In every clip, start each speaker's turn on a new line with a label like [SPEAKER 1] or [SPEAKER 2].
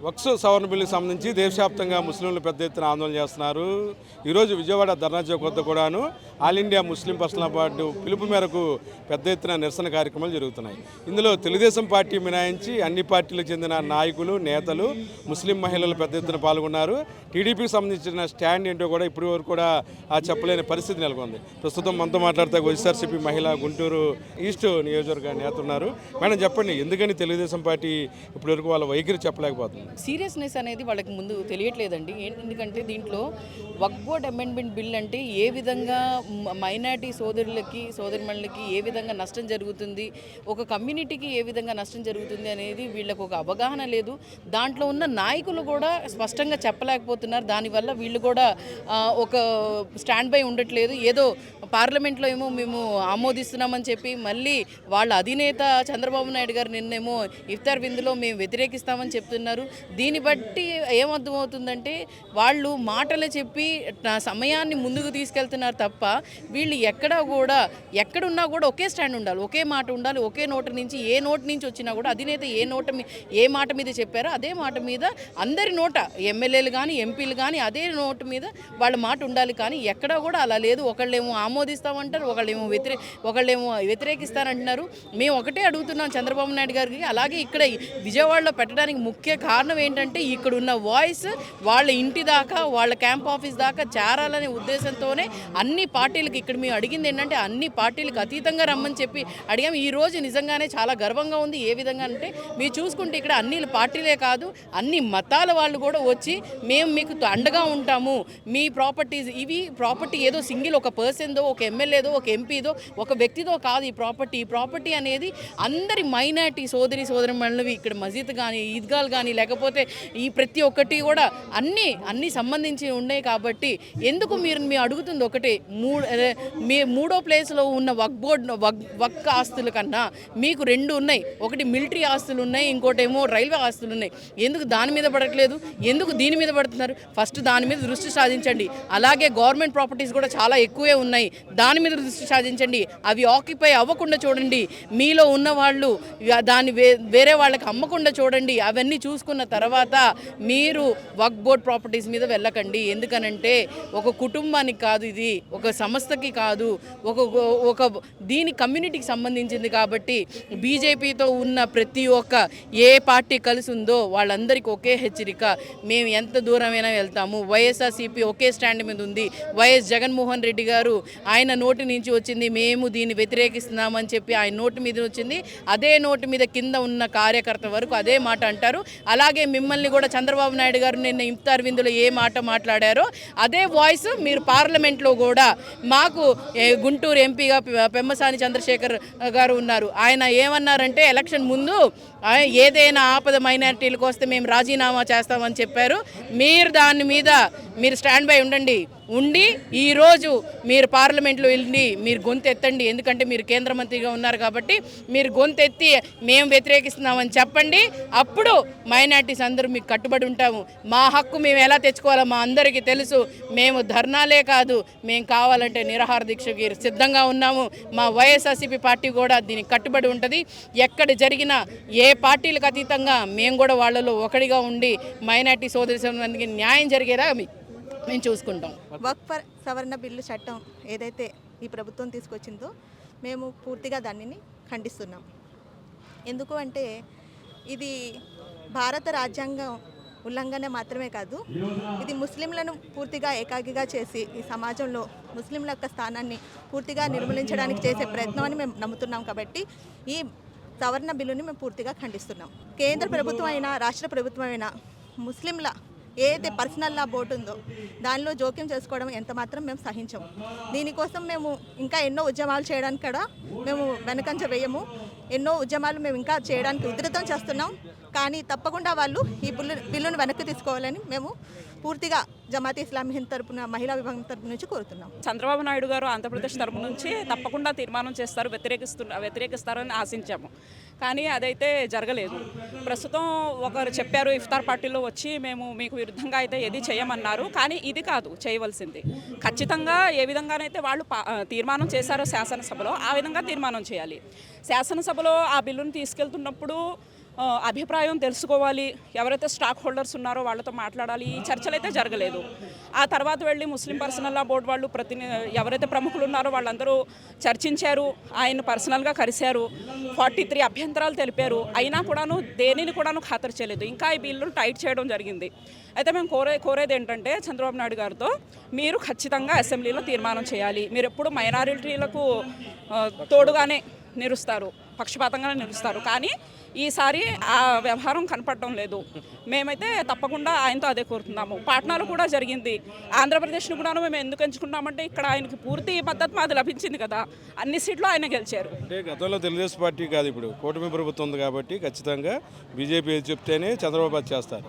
[SPEAKER 1] వక్స్ సవరణ బిల్లుకు సంబంధించి దేశవ్యాప్తంగా ముస్లింలు పెద్ద ఎత్తున ఆందోళన చేస్తున్నారు. ఈరోజు విజయవాడ ధర్నా చౌక్ వద్ద కూడాను all India Muslim Personal board పిలుపు మేరకు పెద్ద ఎత్తున నిరసన కార్యక్రమాలు జరుగుతున్నాయి. ఇందులో తెలుగుదేశం పార్టీ మినహాయించి అన్ని పార్టీలకు చెందిన నాయకులు, నేతలు, ముస్లిం మహిళలు పెద్ద ఎత్తున పాల్గొన్నారు. టీడీపీకి సంబంధించిన స్టాండ్ ఏంటో కూడా ఇప్పటి వరకు కూడా చెప్పలేని పరిస్థితి నెలకొంది. ప్రస్తుతం మనతో మాట్లాడితే వైఎస్ఆర్సీపీ మహిళ గుంటూరు ఈస్ట్ నియోజకవర్గ నేత ఉన్నారు. మేడం చెప్పండి, ఎందుకని తెలుగుదేశం పార్టీ ఇప్పటి వరకు వాళ్ళ వైఖరి చెప్పలేకపోతుంది?
[SPEAKER 2] సీరియస్నెస్ అనేది వాళ్ళకి ముందు తెలియట్లేదండి. ఎందుకంటే దీంట్లో వక్ఫ్ బోర్డ్ అమెండ్మెంట్ బిల్ అంటే ఏ విధంగా మైనారిటీ సోదరులకి ఏ విధంగా నష్టం జరుగుతుంది, ఒక కమ్యూనిటీకి ఏ విధంగా నష్టం జరుగుతుంది అనేది వీళ్ళకు ఒక అవగాహన లేదు. దాంట్లో ఉన్న నాయకులు కూడా స్పష్టంగా చెప్పలేకపోతున్నారు. దానివల్ల వీళ్ళు కూడా ఒక స్టాండ్ బై ఉండట్లేదు. ఏదో పార్లమెంట్లో ఏమో మేము ఆమోదిస్తున్నామని చెప్పి మళ్ళీ వాళ్ళ అధినేత చంద్రబాబు నాయుడు గారు నిన్నేమో ఇఫ్తార్ విందులో మేము వ్యతిరేకిస్తామని చెప్తున్నారు. దీన్ని బట్టి ఏమర్థమవుతుందంటే వాళ్ళు మాటలు చెప్పి సమయాన్ని ముందుకు తీసుకెళ్తున్నారు తప్ప వీళ్ళు ఎక్కడున్నా కూడా ఒకే స్టాండ్ ఉండాలి, ఒకే మాట ఉండాలి. ఒకే నోటు నుంచి ఏ నోటు నుంచి వచ్చినా కూడా అధినేత ఏ మాట మీద చెప్పారో అదే మాట మీద అందరి నోట ఎమ్మెల్యేలు కానీ ఎంపీలు కానీ అదే నోటు మీద వాళ్ళ మాట ఉండాలి. కానీ ఎక్కడా కూడా అలా లేదు. ఒకళ్ళేమో ఆమోదిస్తామంటారు, ఒకళ్ళేమో వ్యతిరేకిస్తారంటున్నారు. మేము ఒకటే అడుగుతున్నాం చంద్రబాబు నాయుడు గారికి. అలాగే ఇక్కడ విజయవాడలో పెట్టడానికి ముఖ్య కారణం ఏంటంటే ఇక్కడ ఉన్న వాయిస్ వాళ్ళ ఇంటి దాకా, వాళ్ళ క్యాంప్ ఆఫీస్ దాకా చేరాలనే ఉద్దేశంతోనే అన్ని పార్టీలకు ఇక్కడ మేము అడిగింది ఏంటంటే అన్ని పార్టీలకు అతీతంగా రమ్మని చెప్పి అడిగాము. ఈరోజు నిజంగానే చాలా గర్వంగా ఉంది. ఏ విధంగా అంటే మీరు చూసుకుంటే ఇక్కడ అన్ని పార్టీలే కాదు అన్ని మతాల వాళ్ళు కూడా వచ్చి మేము మీకు అండగా ఉంటాము, మీ ప్రాపర్టీస్ ఇవి ప్రాపర్టీ ఏదో సింగిల్ ఒక పర్సన్దో, ఒక ఎమ్మెల్యేదో, ఒక ఎంపీదో, ఒక వ్యక్తిదో కాదు. ఈ ప్రాపర్టీ అనేది అందరి మైనారిటీ సోదరుమణులవి. ఇక్కడ మసీద్ కానీ, ఈద్గాలు కానీ, లేకపోతే ఈ ప్రతి ఒక్కటి కూడా అన్నీ సంబంధించి ఉన్నాయి. కాబట్టి ఎందుకు మేము అడుగుతుంది ఒకటే, మూడో ప్లేస్లో ఉన్న వక్ఫ్ ఆస్తుల కన్నా మీకు 2 ఉన్నాయి. ఒకటి మిలిటరీ ఆస్తులు ఉన్నాయి, ఇంకోటేమో రైల్వే ఆస్తులు ఉన్నాయి. ఎందుకు దాని మీద పడట్లేదు? ఎందుకు దీని మీద పడుతున్నారు? ఫస్ట్ దాని మీద దృష్టి సాధించండి. అలాగే గవర్నమెంట్ ప్రాపర్టీస్ కూడా చాలా ఎక్కువే ఉన్నాయి, దాని మీద దృష్టి సాధించండి. అవి ఆక్యుపై అవ్వకుండా చూడండి. మీలో ఉన్న వాళ్ళు దాన్ని వేరే వాళ్ళకి అమ్మకుండా చూడండి. అవన్నీ చూసుకున్న తర్వాత మీరు వక్ఫ్ బోర్డ్ ప్రాపర్టీస్ మీద వెళ్ళకండి. ఎందుకనంటే ఒక కుటుంబానికి కాదు, ఇది ఒక సంస్థకి కాదు, ఒక దీని కమ్యూనిటీకి సంబంధించింది. కాబట్టి బీజేపీతో ఉన్న ప్రతి ఒక్క ఏ పార్టీ కలిసి ఉందో వాళ్ళందరికీ ఒకే హెచ్చరిక, మేము ఎంత దూరమైనా వెళ్తాము. వైఎస్ఆర్సీపీ ఒకే స్టాండ్ మీద ఉంది. వైఎస్ జగన్మోహన్ రెడ్డి గారు ఆయన నోటి నుంచి వచ్చింది మేము దీన్ని వ్యతిరేకిస్తున్నామని చెప్పి ఆయన నోటి మీద వచ్చింది. అదే నోటి మీద కింద ఉన్న కార్యకర్త వరకు అదే మాట అంటారు. అలాగే మిమ్మల్ని కూడా చంద్రబాబు నాయుడు గారు నిన్న ఇఫ్తార్ విందులో ఏ మాట మాట్లాడారో అదే వాయిస్ మీరు పార్లమెంట్లో కూడా మాకు గుంటూరు ఎంపీగా పెమ్మసాని చంద్రశేఖర్ గారు ఉన్నారు. ఆయన ఏమన్నారంటే ఎలక్షన్ ముందు ఏదైనా ఆపద మైనారిటీలకు వస్తే మేము రాజీనామా చేస్తామని చెప్పారు. మీరు దాని మీద మీరు స్టాండ్ బై ఉండి ఈరోజు మీరు పార్లమెంట్లో వెళ్ళి మీరు గొంతు ఎత్తండి. ఎందుకంటే మీరు కేంద్ర మంత్రిగా ఉన్నారు కాబట్టి మీరు గొంతు ఎత్తి మేము వ్యతిరేకిస్తున్నామని చెప్పండి. అప్పుడు మైనారిటీస్ అందరూ మీకు కట్టుబడి ఉంటాము. మా హక్కు మేము ఎలా తెచ్చుకోవాలో మా అందరికీ తెలుసు. మేము ధర్నాలే కాదు, మేము కావాలంటే నిరాహార దీక్షకి సిద్ధంగా ఉన్నాము. మా వైఎస్ఆర్సీపీ పార్టీ కూడా దీనికి కట్టుబడి ఉంటుంది. ఎక్కడ జరిగినా ఏ పార్టీలకు అతీతంగా మేము కూడా వాళ్ళలో ఒకటిగా ఉండి మైనారిటీ సోదరులకి న్యాయం జరిగేలా మేము చూసుకుంటాం.
[SPEAKER 3] వక్ఫ్ సవరణ బిల్లు చట్టం ఏదైతే ఈ ప్రభుత్వం తీసుకొచ్చిందో మేము పూర్తిగా దానిని ఖండిస్తున్నాం. ఎందుకు అంటే ఇది భారత రాజ్యాంగం ఉల్లంఘన మాత్రమే కాదు, ఇది ముస్లింలను పూర్తిగా ఏకాకిగా చేసి ఈ సమాజంలో ముస్లింల యొక్క స్థానాన్ని పూర్తిగా నిర్మూలించడానికి చేసే ప్రయత్నం అని మేము నమ్ముతున్నాం. కాబట్టి ఈ సవరణ బిల్లుని మేము పూర్తిగా ఖండిస్తున్నాం. కేంద్ర ప్రభుత్వం అయినా రాష్ట్ర ప్రభుత్వం అయినా ముస్లింల ఏదైతే పర్సనల్ లా బోర్డు ఉందో దానిలో జోక్యం చేసుకోవడం ఎంత మాత్రం మేము సహించము. దీనికోసం మేము ఇంకా ఎన్నో ఉద్యమాలు చేయడానికి కూడా మేము వెనకంజ వేయము. ఎన్నో ఉద్యమాలు మేము ఇంకా చేయడానికి ఉధృతం చేస్తున్నాం. కానీ తప్పకుండా వాళ్ళు ఈ బిల్లును వెనక్కి తీసుకోవాలని మేము పూర్తిగా జమాతే ఇస్లామీ హింద్ తరపున మహిళా విభాగం తరపు నుంచి కోరుతున్నాం.
[SPEAKER 4] చంద్రబాబు నాయుడు గారు ఆంధ్రప్రదేశ్ తరపు నుంచి తప్పకుండా తీర్మానం చేస్తారు, వ్యతిరేకిస్తారని ఆశించాము. కానీ అదైతే జరగలేదు. ప్రస్తుతం ఒకరు చెప్పారు ఇఫ్తార్ పార్టీలో వచ్చి మేము మీకు విరుద్ధంగా అయితే ఏది చేయమన్నారు. కానీ ఇది కాదు చేయవలసింది. ఖచ్చితంగా ఏ విధంగానైతే వాళ్ళు తీర్మానం చేశారో శాసనసభలో ఆ విధంగా తీర్మానం చేయాలి. శాసనసభలో ఆ బిల్లును తీసుకెళ్తున్నప్పుడు అభిప్రాయం తెలుసుకోవాలి, ఎవరైతే స్టాక్ హోల్డర్స్ ఉన్నారో వాళ్ళతో మాట్లాడాలి. ఈ చర్చలు అయితే జరగలేదు. ఆ తర్వాత వెళ్ళి ముస్లిం పర్సనల్ లా బోర్డు వాళ్ళు ఎవరైతే ప్రముఖులు ఉన్నారో వాళ్ళందరూ చర్చించారు, ఆయన పర్సనల్గా కలిశారు, 43 అభ్యంతరాలు తెలిపారు. అయినా కూడాను దేనిని కూడాను ఖాతరు చేయలేదు. ఇంకా ఈ బిల్లును టైట్ చేయడం జరిగింది. అయితే మేము కోరేది ఏంటంటే చంద్రబాబు నాయుడు గారితో, మీరు ఖచ్చితంగా అసెంబ్లీలో తీర్మానం చేయాలి. మీరు ఎప్పుడు మైనారిటీలకు తోడుగానే నిలుస్తారు, పక్షపాతంగానే నిలుస్తారు. కానీ ఈసారి ఆ వ్యవహారం కనపడటం లేదు. మేమైతే తప్పకుండా ఆయనతో అదే కోరుతున్నాము. పాట్నాలో కూడా జరిగింది. ఆంధ్రప్రదేశ్ను కూడా మేము ఎందుకు ఎంచుకున్నామంటే ఇక్కడ ఆయనకి పూర్తి మద్దతు మాది లభించింది కదా, అన్ని సీట్లు ఆయన గెలిచారు.
[SPEAKER 1] అంటే గతంలో తెలుగుదేశం పార్టీ కాదు, ఇప్పుడు కూటమి ప్రభుత్వం ఉంది కాబట్టి ఖచ్చితంగా బీజేపీ ఏది చెప్తేనే చంద్రబాబు అది చేస్తారు.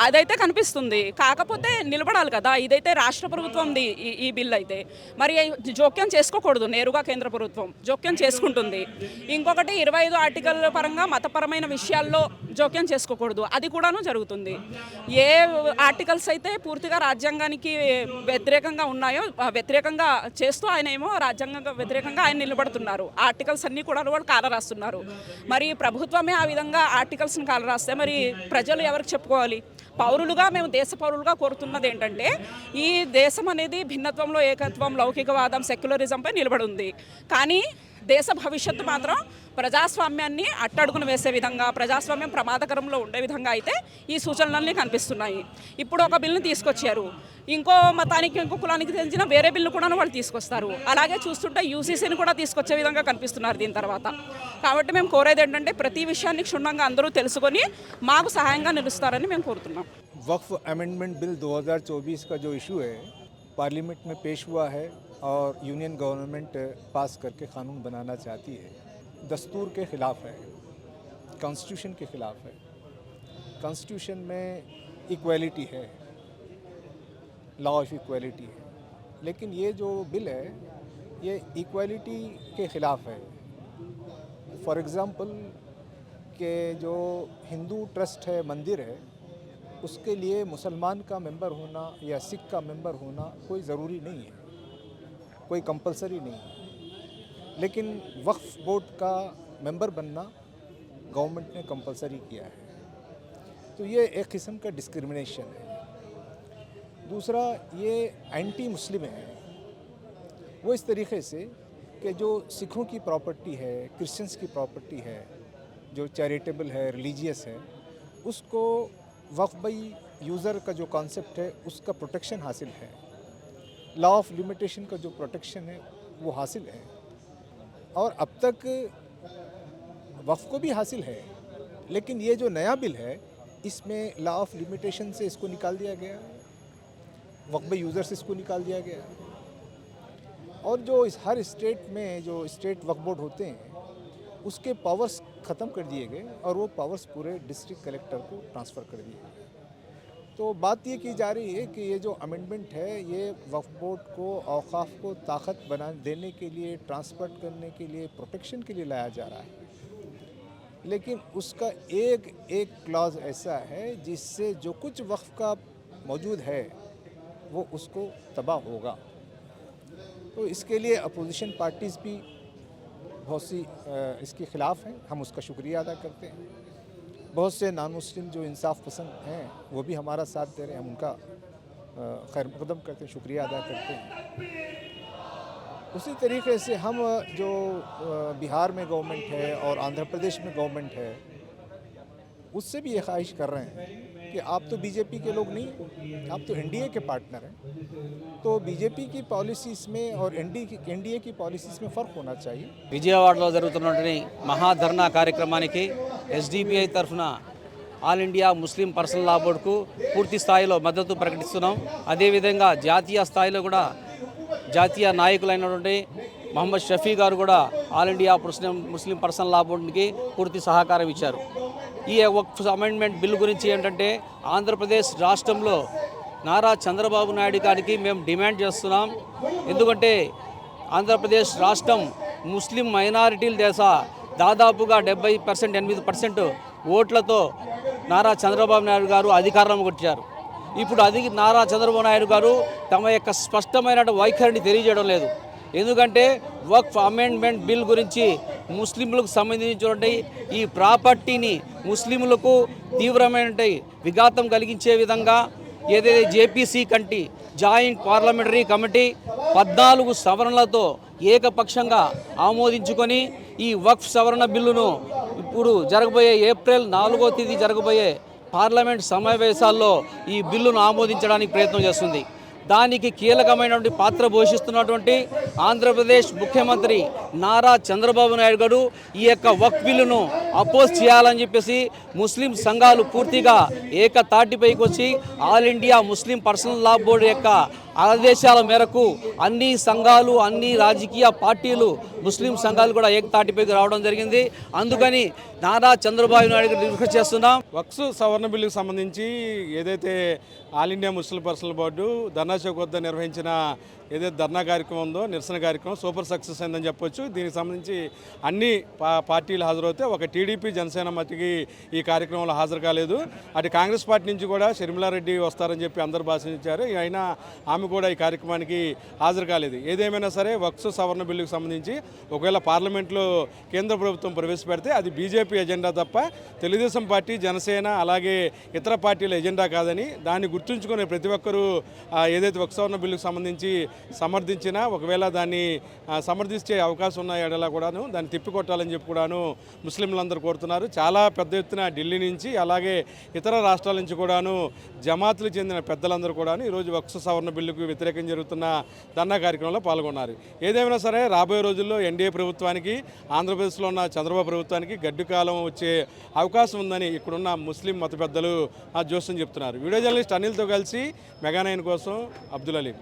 [SPEAKER 4] అదైతే కనిపిస్తుంది. కాకపోతే నిలబడాలి కదా. ఇదైతే రాష్ట్ర ప్రభుత్వంది ఈ బిల్ అయితే, మరి జోక్యం చేసుకోకూడదు. నేరుగా కేంద్ర ప్రభుత్వం జోక్యం చేసుకుంటుంది. ఇంకొకటి 25 ఆర్టికల్ పరంగా మతపరమైన విషయాల్లో జోక్యం చేసుకోకూడదు, అది కూడాను జరుగుతుంది. ఏ ఆర్టికల్స్ అయితే పూర్తిగా రాజ్యాంగానికి వ్యతిరేకంగా ఉన్నాయో వ్యతిరేకంగా చేస్తూ ఆయన ఏమో రాజ్యాంగ వ్యతిరేకంగా ఆయన నిలబడుతున్నారు. ఆర్టికల్స్ అన్నీ కూడా వాళ్ళు కాలరాస్తున్నారు. మరి ప్రభుత్వమే ఆ విధంగా ఆర్టికల్స్ని కాలరాస్తే మరి ప్రజలు ఎవరికి చెప్పుకోవాలి? పౌరులుగా మేము దేశ పౌరులుగా కోరుతున్నది ఏంటంటే, ఈ దేశం అనేది భిన్నత్వంలో ఏకత్వం, లౌకికవాదం, సెక్యులరిజంపై నిలబడి ఉంది. కానీ దేశ భవిష్యత్తు మాత్రం ప్రజాస్వామ్యాన్ని అట్టడుగున వేసే విధంగా, ప్రజాస్వామ్యం ప్రమాదకరంలో ఉండే విధంగా అయితే ఈ సూచనలన్నీ కనిపిస్తున్నాయి. ఇప్పుడు ఒక బిల్లుని తీసుకొచ్చారు, ఇంకో మతానికి ఇంకో కులానికి తెలిసిన వేరే బిల్లు కూడా వాళ్ళు తీసుకొస్తారు. అలాగే చూస్తుంటే యూసీసీని కూడా తీసుకొచ్చే విధంగా కనిపిస్తున్నారు దీని తర్వాత. కాబట్టి మేము కోరేది ఏంటంటే, ప్రతి విషయాన్ని క్షుణ్ణంగా అందరూ తెలుసుకొని మాకు సహాయంగా నిలుస్తారని మేము కోరుతున్నాం.
[SPEAKER 5] वक्फ अमेंडमेंट बिल 2024 का जो इशू है पार्लियामेंट में पेश हुआ है और यूनियन गवर्नमेंट पास करके क़ानून बनाना चाहती है, दस्तूर के ख़िलाफ़ है, कॉन्स्टिट्यूशन के ख़िलाफ़ है। कॉन्स्टिट्यूशन में इक्वलिटी है, लॉ ऑफ इक्वलिटी है, लेकिन ये जो बिल है ये इक्वलिटी के ख़िलाफ़ है। फॉर एग्ज़ाम्पल कि जो हिंदू ट्रस्ट है, मंदिर है, उसके लिए मुसलमान का मेंबर होना या सिख का मेंबर होना कोई ज़रूरी नहीं है, कोई कंपलसरी नहीं है। लेकिन वक्फ बोर्ड का मेंबर बनना गवर्नमेंट ने कंपलसरी किया है, तो ये एक किस्म का डिस्क्रिमिनेशन है। दूसरा, ये एंटी मुस्लिम है। वो इस तरीके से कि जो सिखों की प्रॉपर्टी है, क्रिश्चियंस की प्रॉपर्टी है, जो चैरिटेबल है, रिलीजियस है, उसको वक्फ बाई यूज़र का जो कॉन्सेप्ट है उसका प्रोटेक्शन हासिल है, लॉ ऑफ लिमिटेशन का जो प्रोटेक्शन है वो हासिल है। और अब तक वक्फ को भी हासिल है, लेकिन ये जो नया बिल है इसमें लॉ ऑफ लिमिटेशन से इसको निकाल दिया गया, वक्फ बाई यूज़र से इसको निकाल दिया गया। और जो हर स्टेट में जो स्टेट वक्फ बोर्ड होते हैं उसके पावर्स ख़त्म कर दिए गए और वो पावर्स पूरे डिस्ट्रिक्ट कलेक्टर को ट्रांसफ़र कर दिए गए। तो बात ये की जा रही है कि ये जो अमेंडमेंट है ये वक्फ बोर्ड को औक़ाफ़ को ताकत देने के लिए, ट्रांसफ़र करने के लिए, प्रोटेक्शन के लिए लाया जा रहा है। लेकिन उसका एक क्लॉज ऐसा है जिससे जो कुछ वक्फ का मौजूद है वो उसको तबाह होगा। तो इसके लिए अपोजिशन पार्टीज़ भी बहुत सी इसके ख़िलाफ़ हैं, हम उसका शुक्रिया अदा करते हैं। बहुत से नॉन मुस्लिम जो इंसाफ पसंद हैं वो भी हमारा साथ दे रहे हैं, हम उनका खैर मक़दम करते हैं, शुक्रिया अदा करते हैं। उसी तरीके से हम जो बिहार में गवर्नमेंट है और आंध्र प्रदेश में गवर्नमेंट है उससे भी ये ख्वाहिश कर रहे हैं कि आप तो बीजेपी के लोग नहीं, आप तो एनडीए के पार्टनर हैं, तो बीजेपी की पॉलिसीज़ में और एनडीए की पॉलिसीज़ में फ़र्क होना चाहिए।
[SPEAKER 6] విజయవాడలో జరుగుతున్నటువంటి మహాధర్నా కార్యక్రమానికి ఎస్డిపిఐ తరఫున ఆల్ ఇండియా ముస్లిం పర్సనల్ లా బోర్డుకు పూర్తి స్థాయిలో మద్దతు ప్రకటిస్తున్నాం. అదేవిధంగా జాతీయ స్థాయిలో కూడా జాతీయ నాయకులైనటువంటి మహమ్మద్ షఫీ గారు కూడా ఆల్ ఇండియా ముస్లిం పర్సనల్ లా బోర్డుకి పూర్తి సహకారం ఇచ్చారు. ఈ వక్ఫ్ అమెండ్మెంట్ బిల్ గురించి ఏంటంటే, ఆంధ్రప్రదేశ్ రాష్ట్రంలో నారా చంద్రబాబు నాయుడు గారికి మేము డిమాండ్ చేస్తున్నాం. ఎందుకంటే ఆంధ్రప్రదేశ్ రాష్ట్రం ముస్లిం మైనారిటీల దేశ దాదాపుగా 70% 8% ఓట్లతో నారా చంద్రబాబు నాయుడు గారు అధికారంలోకి వచ్చారు. ఇప్పుడు నారా చంద్రబాబు నాయుడు గారు తమ యొక్క స్పష్టమైన వైఖరిని తెలియజేయడం లేదు. ఎందుకంటే వక్ఫ్ అమెండ్మెంట్ బిల్ గురించి ముస్లింలకు సంబంధించినటువంటి ఈ ప్రాపర్టీని ముస్లింలకు తీవ్రమైన విఘాతం కలిగించే విధంగా ఏదైతే జేపీసీ కంటి జాయింట్ పార్లమెంటరీ కమిటీ 14 సవరణలతో ఏకపక్షంగా ఆమోదించుకొని ఈ వక్ఫ్ సవరణ బిల్లును ఇప్పుడు జరగబోయే ఏప్రిల్ 4వ తేదీ జరగబోయే పార్లమెంట్ సమావేశాల్లో ఈ బిల్లును ఆమోదించడానికి ప్రయత్నం చేస్తుంది. దానికి కీలకమైనటువంటి పాత్ర పోషిస్తున్నటువంటి ఆంధ్రప్రదేశ్ ముఖ్యమంత్రి నారా చంద్రబాబు నాయుడు గారు ఈ యొక్క వక్ఫ్ బిల్లును అపోజ్ చేయాలని చెప్పేసి ముస్లిం సంఘాలు పూర్తిగా ఏకతాటిపైకి వచ్చి ఆల్ ఇండియా ముస్లిం పర్సనల్ లా బోర్డు యొక్క ఆదేశాల మేరకు అన్ని సంఘాలు, అన్ని రాజకీయ పార్టీలు, ముస్లిం సంఘాలు కూడా ఏకతాటిపైకి రావడం జరిగింది. అందుకని నారా చంద్రబాబు నాయుడు గారు రిక్వెస్ట్ చేస్తున్నాం.
[SPEAKER 1] వక్ఫ్ సవరణ బిల్లుకు సంబంధించి ఏదైతే All India Muslim Personal Board Dharna Chowk వద్ద నిర్వహించిన ఏదైతే ధర్నా కార్యక్రమం ఉందో, నిరసన కార్యక్రమం సూపర్ సక్సెస్ అయిందని చెప్పొచ్చు. దీనికి సంబంధించి అన్ని పార్టీలు హాజరవుతే ఒక టీడీపీ, జనసేన మట్టికి ఈ కార్యక్రమంలో హాజరు కాలేదు. అటు కాంగ్రెస్ పార్టీ నుంచి కూడా షర్మిలారెడ్డి వస్తారని చెప్పి అందరు భాషించారు. అయినా ఆమె కూడా ఈ కార్యక్రమానికి హాజరు కాలేదు. ఏదేమైనా సరే వక్ఫ్ సవరణ బిల్లుకు సంబంధించి ఒకవేళ పార్లమెంట్లో కేంద్ర ప్రభుత్వం ప్రవేశపెడితే అది బీజేపీ ఎజెండా తప్ప తెలుగుదేశం పార్టీ, జనసేన అలాగే ఇతర పార్టీల ఎజెండా కాదని దాన్ని గుర్తుంచుకునే ప్రతి ఒక్కరూ ఏదైతే వక్ఫ్ సవరణ బిల్లుకు సంబంధించి సమర్థించినా, ఒకవేళ దాన్ని సమర్థించే అవకాశం ఉన్న ఎడలా కూడాను దాన్ని తిప్పికొట్టాలని చెప్పి కూడాను ముస్లింలందరూ కోరుతున్నారు. చాలా పెద్ద ఎత్తున ఢిల్లీ నుంచి అలాగే ఇతర రాష్ట్రాల నుంచి కూడాను జమాతులు చెందిన పెద్దలందరూ కూడాను ఈరోజు వక్ఫ్ సవరణ బిల్లుకు వ్యతిరేకంగా జరుగుతున్న ధర్నా కార్యక్రమంలో పాల్గొన్నారు. ఏదేమైనా సరే రాబోయే రోజుల్లో ఎన్డీఏ ప్రభుత్వానికి, ఆంధ్రప్రదేశ్లో ఉన్న చంద్రబాబు ప్రభుత్వానికి గడ్డు కాలం వచ్చే అవకాశం ఉందని ఇక్కడున్న ముస్లిం మత పెద్దలు జోస్యం చెప్తున్నారు. వీడియో జర్నలిస్ట్ అనిల్తో కలిసి మెగా9 కోసం అబ్దుల్ అలీ.